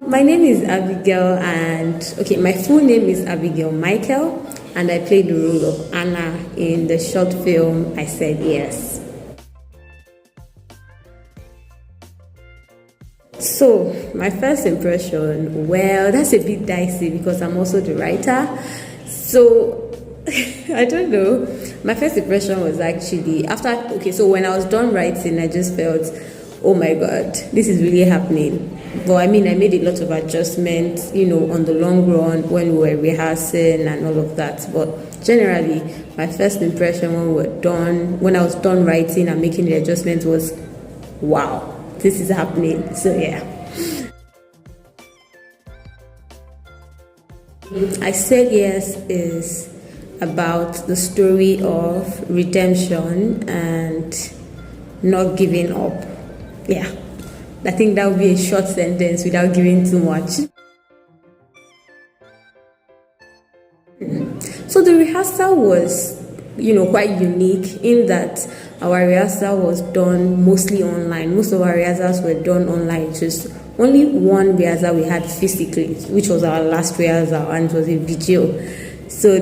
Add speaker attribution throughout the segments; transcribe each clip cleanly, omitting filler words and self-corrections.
Speaker 1: My name is Abigail, and okay, my full name is Abigail Michael, and I played the role of Anna in the short film I Said Yes. So, my first impression, well, that's a bit dicey because I'm also the writer. So, I don't know. My first impression was actually after, okay, so when I was done writing, I just felt, oh my god, this is really happening. But I mean, I made a lot of adjustments, on the long run when we were rehearsing and all of that. But generally, my first impression when I was done writing and making the adjustments was, wow, this is happening. So yeah. I Said Yes is about the story of redemption and not giving up. Yeah. I think that would be a short sentence without giving too much. So the rehearsal was, quite unique in that our rehearsal was done mostly online. Most of our rehearsals were done online. Just only one rehearsal we had physically, which was our last rehearsal, and it was a video. So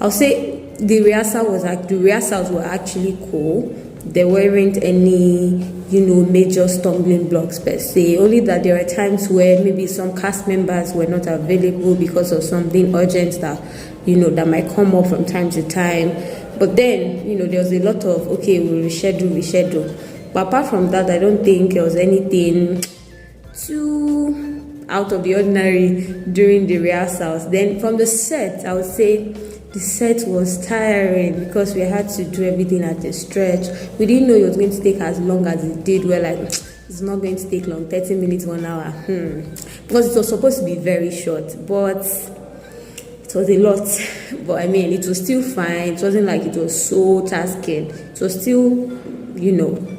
Speaker 1: I'll say the rehearsals were actually cool. There weren't any major stumbling blocks per se, only that there were times where maybe some cast members were not available because of something urgent that might come up from time to time. But then there was a lot of, okay, we'll reschedule. But apart from that, I don't think there was anything too out of the ordinary during the rehearsals. Then from the set, I would say the set was tiring because we had to do everything at a stretch. We didn't know it was going to take as long as it did. We're like, it's not going to take long, 30 minutes, 1 hour. Because it was supposed to be very short, but it was a lot. But I mean, it was still fine. It wasn't like it was so tasking. It was still,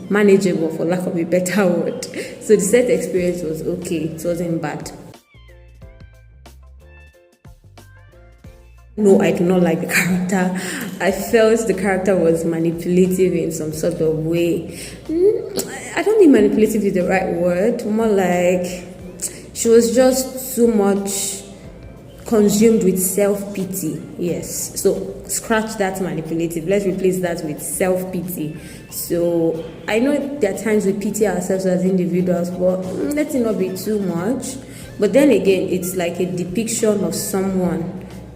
Speaker 1: manageable, for lack of a better word. So the set experience was okay. It wasn't bad. No, I do not like the character. I felt the character was manipulative in some sort of way. I don't think manipulative is the right word. More like she was just too much consumed with self-pity. Yes. So scratch that manipulative. Let's replace that with self-pity. So I know there are times we pity ourselves as individuals, but let it not be too much. But then again, it's like a depiction of someone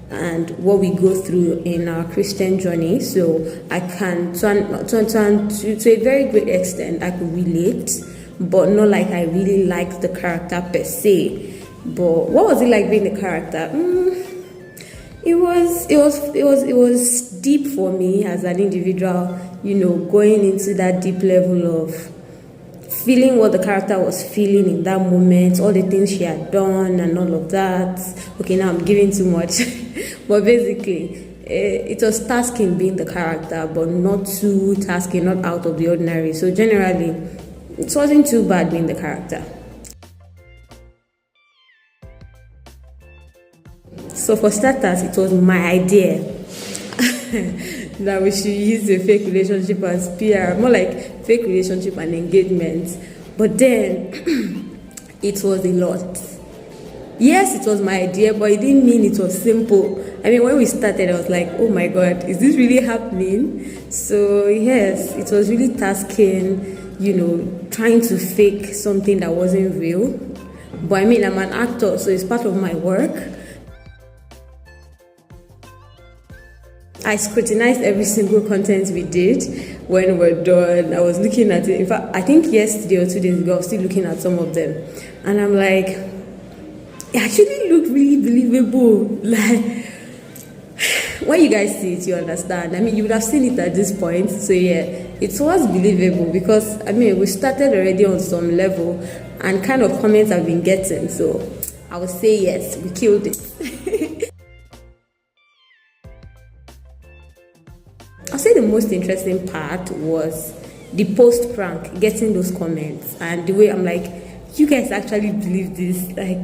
Speaker 1: and what we go through in our Christian journey. So I can, to a very great extent, I could relate, but not like I really liked the character per se. But what was it like being the character? It was deep for me as an individual, going into that deep level of feeling what the character was feeling in that moment, all the things she had done and all of that. Okay, now I'm giving too much. But basically, it was tasking being the character, but not too tasking, not out of the ordinary. So generally, it wasn't too bad being the character. So for starters, it was my idea that we should use a fake relationship as PR, more like fake relationship and engagement. But then it was a lot. Yes, it was my idea, but it didn't mean it was simple. I mean, when we started, I was like, oh my god, is this really happening? So yes, it was really tasking, trying to fake something that wasn't real. But I mean, I'm an actor, so it's part of my work. I scrutinized every single content we did when we're done. I was looking at it. In fact, I think yesterday or 2 days ago, I was still looking at some of them. And I'm like, it actually looked really believable. Like, when you guys see it, you understand. I mean, you would have seen it at this point. So yeah, it was believable because, I mean, we started already on some level and kind of comments I've been getting. So I would say yes, we killed it. I'll say the most interesting part was the post prank, getting those comments, and the way I'm like, you guys actually believe this? Like,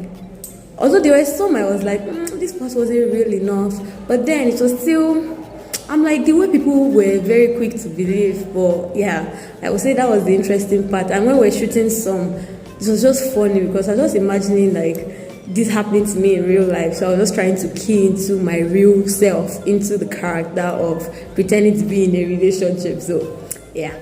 Speaker 1: although there were some I was like, this part wasn't real enough, but then it was still, I'm like, the way people were very quick to believe. But yeah, I would say that was the interesting part. And when we're shooting some, it was just funny because I was just imagining like this happening to me in real life. So I was just trying to key into my real self, into the character of pretending to be in a relationship. So yeah.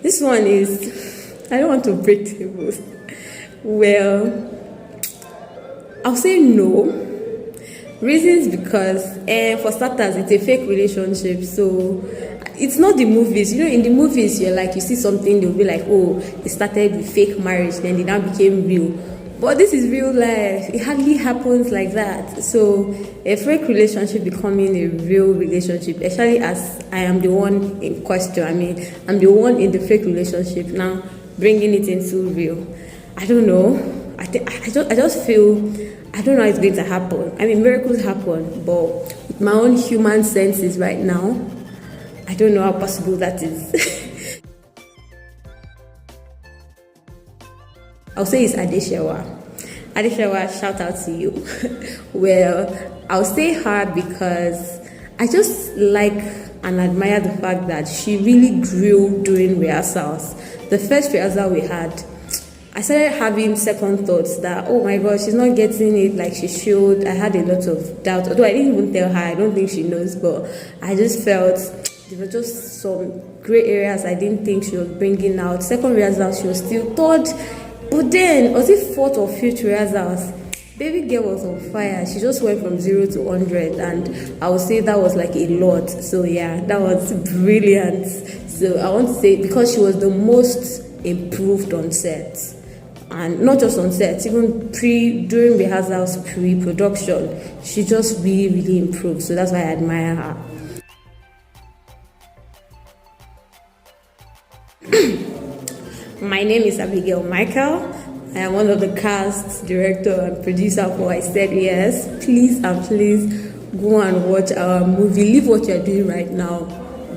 Speaker 1: This one is, I don't want to break tables. Well, I'll say no. Reasons because, for starters, it's a fake relationship, so it's not the movies. You know, in the movies, you're like, you see something, they'll be like, oh, it started with fake marriage, then it now became real. But this is real life. It hardly happens like that. So a fake relationship becoming a real relationship, especially as I am the one in question. I mean, I'm the one in the fake relationship now, bringing it into real. I don't know. I just feel, I don't know how it's going to happen. I mean, miracles happen, but with my own human senses right now, I don't know how possible that is. I'll say it's Adeshewa. Adeshewa, shout out to you. Well, I'll say her because I just like and admire the fact that she really grew during rehearsals. The first rehearsal we had, I started having second thoughts that, oh my God, she's not getting it like she should. I had a lot of doubt, although I didn't even tell her, I don't think she knows, but I just felt there were just some gray areas I didn't think she was bringing out. Second rehearsal, she was still third, but then, was it fourth or fifth rehearsals? Baby girl was on fire. She just went from 0 to 100, and I would say that was like a lot. So yeah, that was brilliant. So I want to say, because she was the most improved on set. And not just on set, even during rehearsals, pre-production, she just really improved. So that's why I admire her. My name is Abigail Michael. I am one of the cast, director, and producer for I Said Yes. Please and please go and watch our movie. Leave what you're doing right now.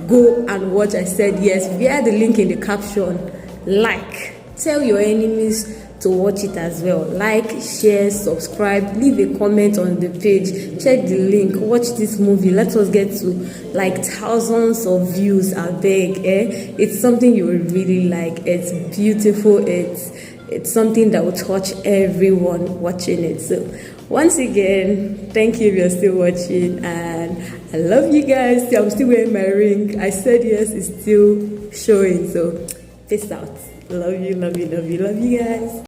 Speaker 1: Go and watch I Said Yes. Via the link in the caption. Like. Tell your enemies to watch it as well. Like, share, subscribe, leave a comment on the page, check the link, watch this movie. Let us get to like thousands of views. I beg. It's something you will really like. It's beautiful. It's something that will touch everyone watching it. So once again, thank you if you're still watching, and I love you guys. I'm still wearing my ring. I Said Yes is still showing. So peace out. Love you guys.